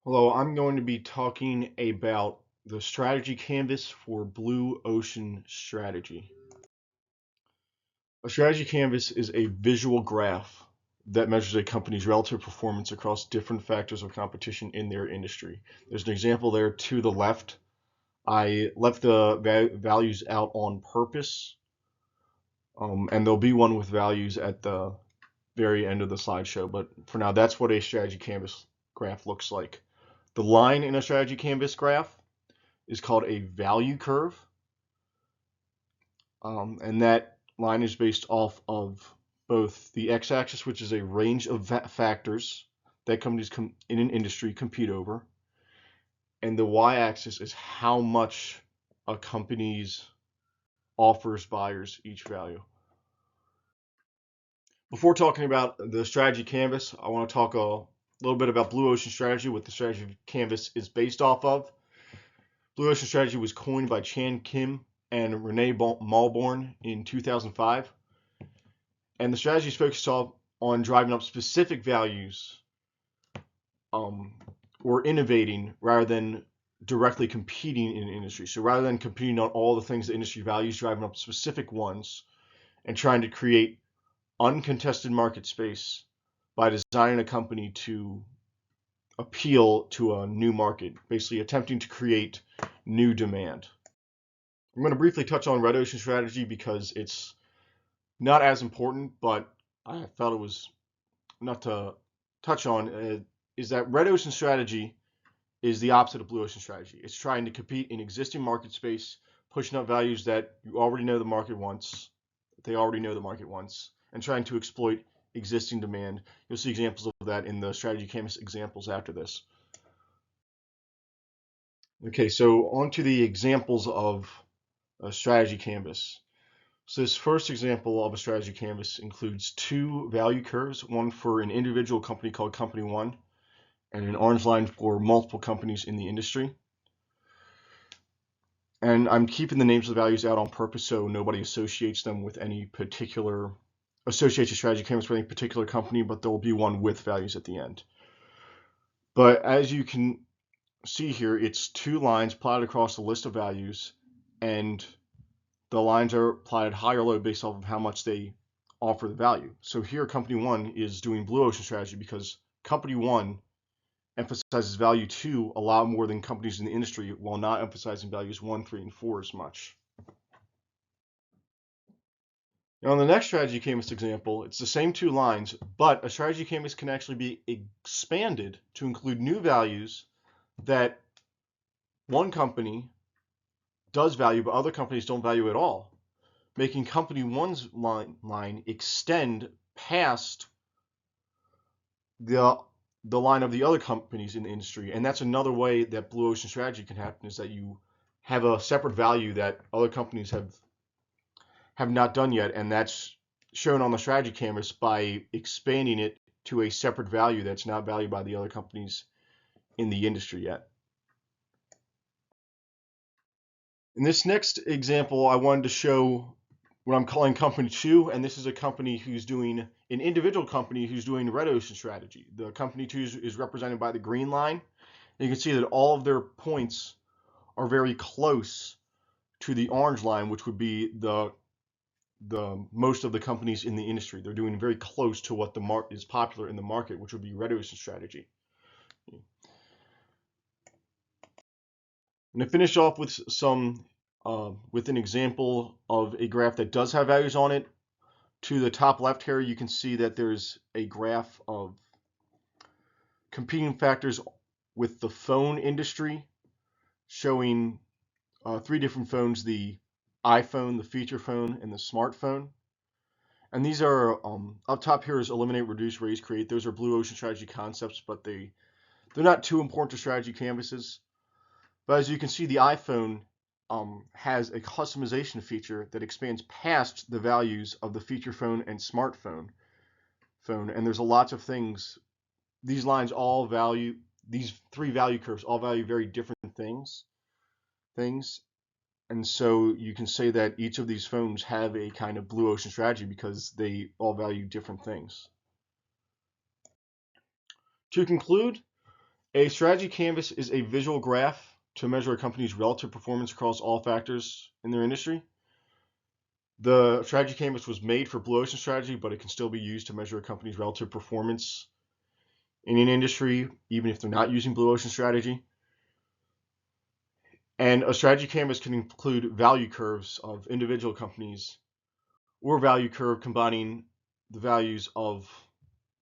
Hello, I'm going to be talking about the strategy canvas for Blue Ocean Strategy. A strategy canvas is a visual graph that measures a company's relative performance across different factors of competition in their industry. There's an example there to the left. I left the values out on purpose, and there'll be one with values at the very end of the slideshow. But for now, that's what a strategy canvas graph looks like. The line in a strategy canvas graph is called a value curve, and that line is based off of both the x-axis, which is a range of factors that companies in an industry compete over, and the y-axis is how much a company's offers buyers each value. Before talking about the strategy canvas, I want to talk a little bit about Blue Ocean Strategy, what the strategy canvas is based off of. Blue Ocean Strategy was coined by Chan Kim and Renee Malborn in 2005. And the strategy is focused on driving up specific values, um, or innovating rather than directly competing in an industry. So rather than competing on all the things the industry values, driving up specific ones and trying to create uncontested market space by designing a company to appeal to a new market, basically attempting to create new demand. I'm going to briefly touch on Red Ocean Strategy because it's not as important, but I felt it was enough to touch on, is that Red Ocean Strategy is the opposite of Blue Ocean Strategy. It's trying to compete in existing market space, pushing up values that you already know the market wants, they already know the market wants, and trying to exploit existing demand. You'll see examples of that in the strategy canvas examples after this. Okay, so on to the examples of a strategy canvas. So this first example of a strategy canvas includes two value curves, one for an individual company called Company One, and an orange line for multiple companies in the industry. And I'm keeping the names of the values out on purpose so nobody associates them with any particular, associates a strategy canvas with any particular company, but there will be one with values at the end. But as you can see here, it's two lines plotted across the list of values, and the lines are plotted high or low based off of how much they offer the value. So here, Company One is doing Blue Ocean Strategy because Company One emphasizes value 2 a lot more than companies in the industry, while not emphasizing values 1, 3, and 4 as much. Now, in the next strategy canvas example, it's the same two lines, but a strategy canvas can actually be expanded to include new values that one company does value, but other companies don't value at all, making Company One's line extend past the line of the other companies in the industry. And that's another way that Blue Ocean Strategy can happen, is that you have a separate value that other companies have not done yet, and that's shown on the strategy canvas by expanding it to a separate value that's not valued by the other companies in the industry yet. In this next example, I wanted to show what I'm calling Company 2, and this is a company who's doing, an individual company who's doing Red Ocean Strategy. The Company 2 is represented by the green line. And you can see that all of their points are very close to the orange line, which would be the most of the companies in the industry. They're doing very close to what is popular in the market, which would be Red Ocean Strategy. I'm going to finish off with with an example of a graph that does have values on it. To the top left here, you can see that there's a graph of competing factors with the phone industry, showing three different phones: the iPhone, the feature phone, and the smartphone. And these are, up top here is eliminate, reduce, raise, create. Those are Blue Ocean Strategy concepts, but they're not too important to strategy canvases. But as you can see, the iPhone has a customization feature that expands past the values of the feature phone and smartphone. And there's lots of things. These lines all value, these three value curves all value very different things. And so you can say that each of these phones have a kind of Blue Ocean Strategy because they all value different things. To conclude, A strategy canvas is a visual graph to measure a company's relative performance across all factors in their industry. The strategy canvas was made for Blue Ocean Strategy, but it can still be used to measure a company's relative performance in an industry, even if they're not using Blue Ocean Strategy. And a strategy canvas can include value curves of individual companies or value curve combining the values of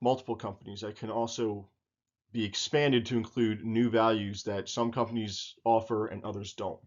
multiple companies. That can also be expanded to include new values that some companies offer and others don't.